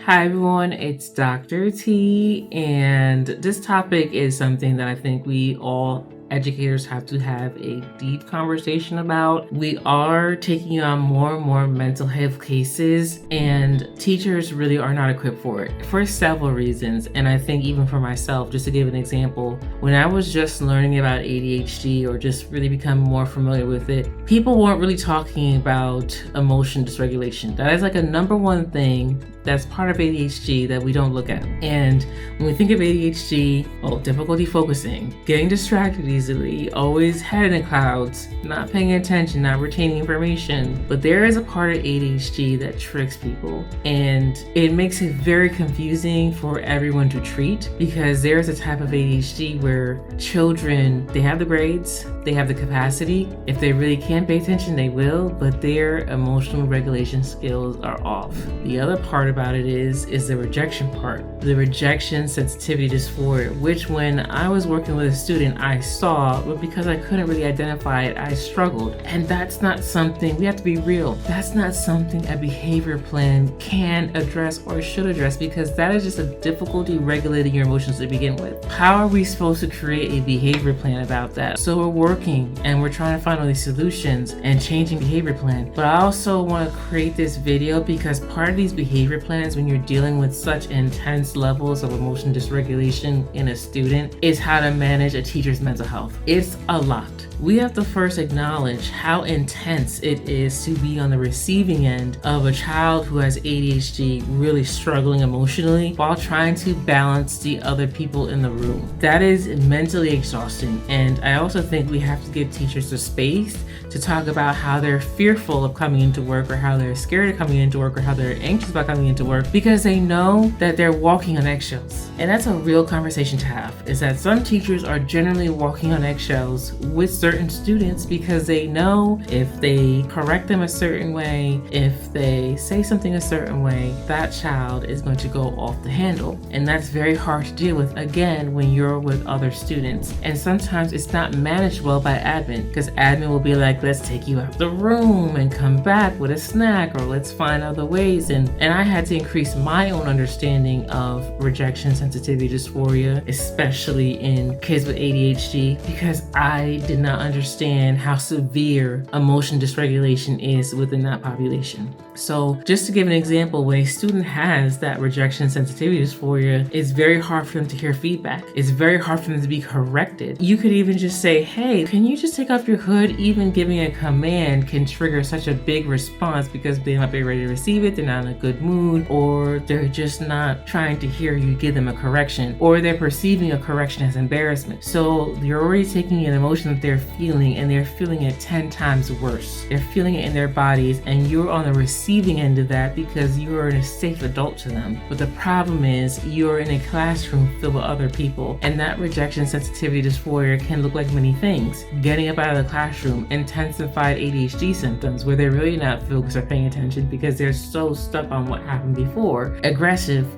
Hi everyone, it's Dr. T, and this topic is something that I think we all educators have to have a deep conversation about. We are taking on more and more mental health cases, and teachers really are not equipped for it for several reasons. And I think even for myself, just to give an example, when I was just learning about ADHD or just really becoming more familiar with it, people weren't really talking about emotion dysregulation. That is like a number one thing that's part of ADHD that we don't look at. And when we think of ADHD, difficulty focusing, getting distracted easily, always head in the clouds, not paying attention, not retaining information. But there is a part of ADHD that tricks people, and it makes it very confusing for everyone to treat, because there's a type of ADHD where children, they have the grades, they have the capacity. If they really can't pay attention, they will, but their emotional regulation skills are off. The other part about it is the rejection part, the rejection sensitivity dysphoria, which when I was working with a student I saw, but because I couldn't really identify it, I struggled. And that's not something, we have to be real, that's not something a behavior plan can address or should address, because that is just a difficulty regulating your emotions to begin with. How are we supposed to create a behavior plan about that? So we're working and we're trying to find all these solutions and changing behavior plan. But I also want to create this video because part of these behavior plans, when you're dealing with such intense levels of emotion dysregulation in a student, is how to manage a teacher's mental health. It's a lot. We have to first acknowledge how intense it is to be on the receiving end of a child who has ADHD really struggling emotionally while trying to balance the other people in the room. That is mentally exhausting. And I also think we have to give teachers the space to talk about how they're fearful of coming into work, or how they're scared of coming into work, or how they're anxious about coming into work, because they know that they're walking on eggshells. And that's a real conversation to have, is that some teachers are generally walking on eggshells with certain students because they know if they correct them a certain way, if they say something a certain way, that child is going to go off the handle. And that's very hard to deal with, again, when you're with other students. And sometimes it's not managed well by admin, because admin will be like, let's take you out the room and come back with a snack, or let's find other ways. And I had to increase my own understanding of rejection sensitivity dysphoria, especially in kids with ADHD, because I did not understand how severe emotion dysregulation is within that population. So just to give an example, when a student has that rejection sensitivity dysphoria, it's very hard for them to hear feedback. It's very hard for them to be corrected. You could even just say, hey, can you just take off your hood? Even giving a command can trigger such a big response because they might be ready to receive it, they're not in a good mood, or they're just not trying to hear you give them a correction, or they're perceiving a correction as embarrassment. So you're already taking an emotion that they're feeling, and they're feeling it 10 times worse. They're feeling it in their bodies, and you're on the receiving end of that because you are a safe adult to them. But the problem is you're in a classroom filled with other people, and that rejection sensitivity dysphoria can look like many things. Getting up out of the classroom, intensified ADHD symptoms where they're really not focused or paying attention because they're so stuck on what happened before. Aggression,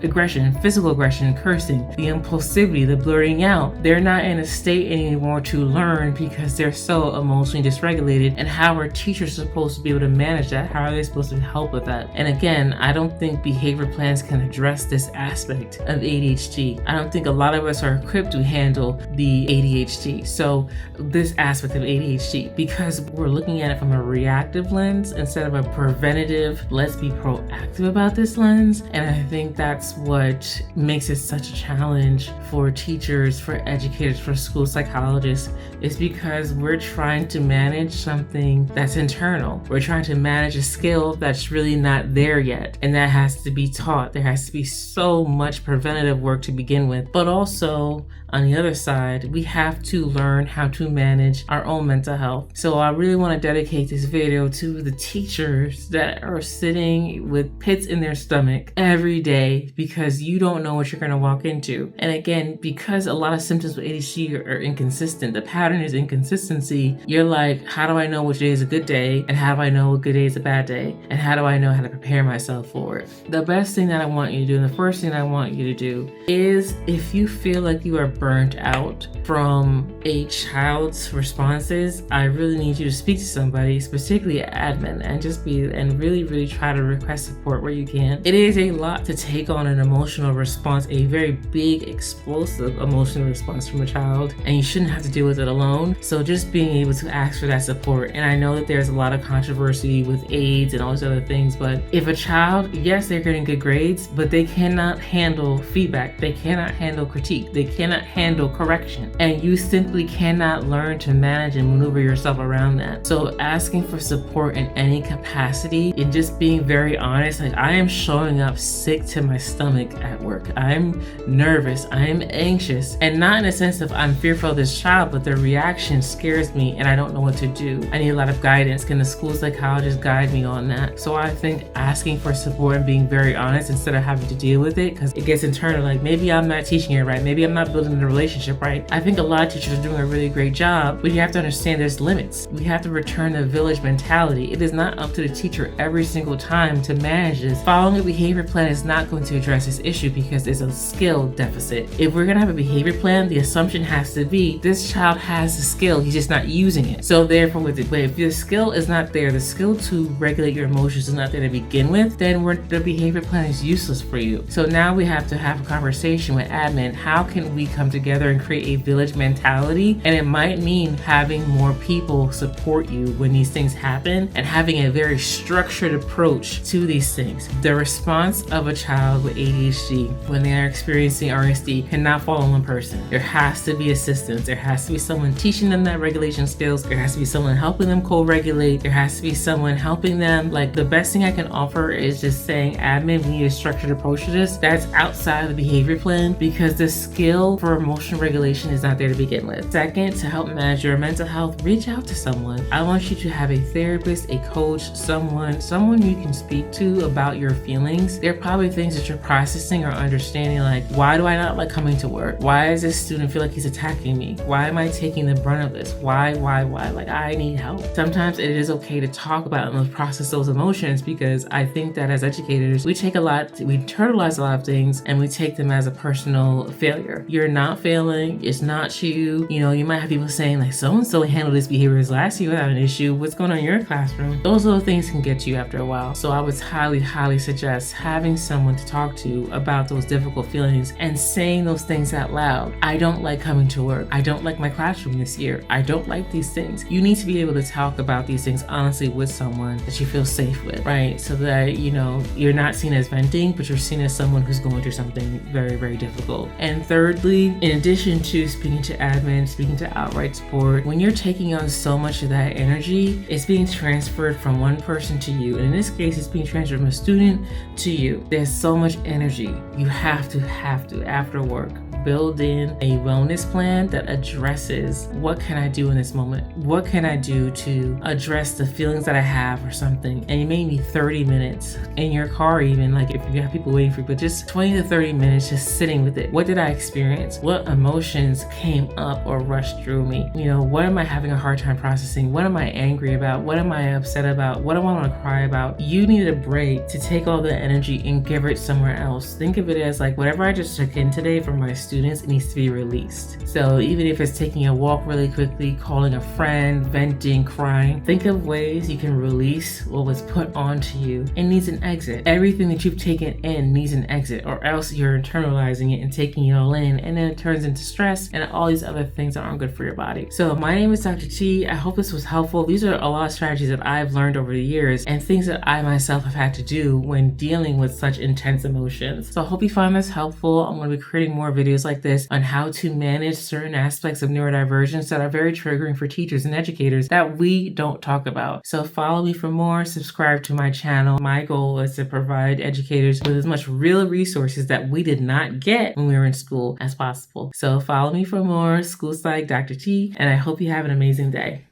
physical aggression, cursing, the impulsivity, the blurting out. They're not in a state anymore to learn because they're so emotionally dysregulated. And how are teachers supposed to be able to manage that? How are they supposed to help with that? And again, I don't think behavior plans can address this aspect of ADHD. I don't think a lot of us are equipped to handle the ADHD. So this aspect of ADHD, because we're looking at it from a reactive lens instead of a preventative, let's be proactive about this lens. And I think that's what makes it such a challenge for teachers, for educators, for school psychologists, is because we're trying to manage something that's internal. We're trying to manage a skill that's really not there yet, and that has to be taught. There has to be so much preventative work to begin with, but also on the other side, we have to learn how to manage our own mental health. So I really want to dedicate this video to the teachers that are sitting with pits in their stomach every day because you don't know what you're going to walk into. And again, because a lot of symptoms with ADHD are inconsistent, the pattern is inconsistency. You're like, how do I know which day is a good day? And how do I know what good day is a bad day? And how do I know how to prepare myself for it? The best thing that I want you to do, and the first thing I want you to do, is if you feel like you are burnt out from a child's responses, I really need you to speak to somebody, particularly admin, and really try to request support where you can. It is a lot to take on an emotional response, a very big, explosive emotional response from a child, and you shouldn't have to deal with it alone. So just being able to ask for that support. And I know that there's a lot of controversy with AIDS and all these other things, but if a child, yes, they're getting good grades, but they cannot handle feedback, they cannot handle critique, they cannot handle correction, and you simply cannot learn to manage and maneuver yourself around that. So asking for support in any capacity and just being very honest, like, I am showing up sick to my stomach at work. I'm nervous, I'm anxious, and not in a sense of I'm fearful of this child, but their reaction scares me and I don't know what to do. I need a lot of guidance. Can the school psychologist guide me on that? So I think asking for support and being very honest instead of having to deal with it, because it gets internal, like maybe I'm not teaching it right, maybe I'm not building the relationship right. I think a lot of teachers are doing a really great job, but you have to understand there's limits. We have to return the village mentality. It is not up to the teacher every single time to manage this. Following a behavior plan is not going to address this issue because there's a skill deficit. If we're gonna have a behavior plan, the assumption has to be this child has the skill, he's just not using it. So therefore, if the skill is not there, the skill to regulate your emotions is not there to begin with, then the behavior plan is useless for you. So now we have to have a conversation with admin. How can we come together and create a village mentality? And it might mean having more people support you when these things happen and having a very structured approach to these things. The response of a child with ADHD when they are experiencing RSD cannot fall on one person. There has to be assistance. There has to be someone teaching them that regulation skills. There has to be someone helping them co-regulate. There has to be someone helping them. Like, the best thing I can offer is just saying, admin, we need a structured approach to this. That's outside of the behavior plan because the skill for emotional regulation is not there to begin with. Second, to help manage your mental health, reach out to someone. I want you to have a therapist, a coach, someone you can speak to about your feelings. There are probably things that you're processing or understanding, like, why do I not like coming to work? Why does this student feel like he's attacking me? Why am I taking the brunt of this? Why? Like, I need help. Sometimes it is okay to talk about and process those emotions, because I think that as educators, we internalize a lot of things and we take them as a personal failure. You're not failing. It's not you. You know, you might have people saying, like, so-and-so handled this behavior last year without an issue. What's going on in your classroom? Those little things can get you after a while. So I would highly suggest having someone to talk to about those difficult feelings and saying those things out loud. I don't like coming to work. I don't like my classroom this year. I don't like these things. You need to be able to talk about these things honestly with someone that you feel safe with, right? So that, you know, you're not seen as venting, but you're seen as someone who's going through something very difficult. And thirdly, in addition to speaking to admin, speaking to outright support, when you're taking on so much of that energy, it's being transferred from one person to you. And in this case, it's being transferred from a student to you. There's so much energy. You have to, after work, build in a wellness plan that addresses what can I do in this moment? What can I do to address the feelings that I have or something? And you may need 30 minutes in your car, even, like if you have people waiting for you, but just 20 to 30 minutes just sitting with it. What did I experience? What emotions came up or rushed through me? You know, what am I having a hard time processing? What am I angry about? What am I upset about? What do I want to cry about? You need a break to take all the energy and give it somewhere else. Think of it as like, whatever I just took in today from my students, it needs to be released. So even if it's taking a walk really quickly, calling a friend, venting, crying, think of ways you can release what was put onto you. It needs an exit. Everything that you've taken in needs an exit, or else you're internalizing it and taking it all in, and then it turns into stress and all these other things that aren't good for your body. So my name is Dr. T. I hope this was helpful. These are a lot of strategies that I've learned over the years and things that I myself have had to do when dealing with such intense emotions. So I hope you find this helpful. I'm going to be creating more videos like this on how to manage certain aspects of neurodivergence that are very triggering for teachers and educators that we don't talk about. So follow me for more, subscribe to my channel. My goal is to provide educators with as much real resources that we did not get when we were in school as possible. So follow me for more. School Psych, Dr. T, and I hope you have an amazing day.